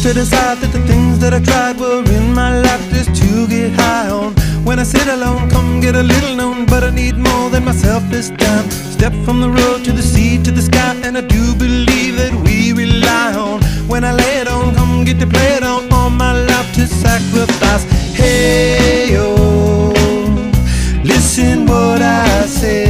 to decide that the things that I tried were in my life just to get high on. When I sit alone, come get a little known, but I need more than myself this time. Step from the road to the sea to the sky, and I do believe that we rely on. When I lay it on, come get to play it on, all my life to sacrifice. Hey, oh, listen what I say.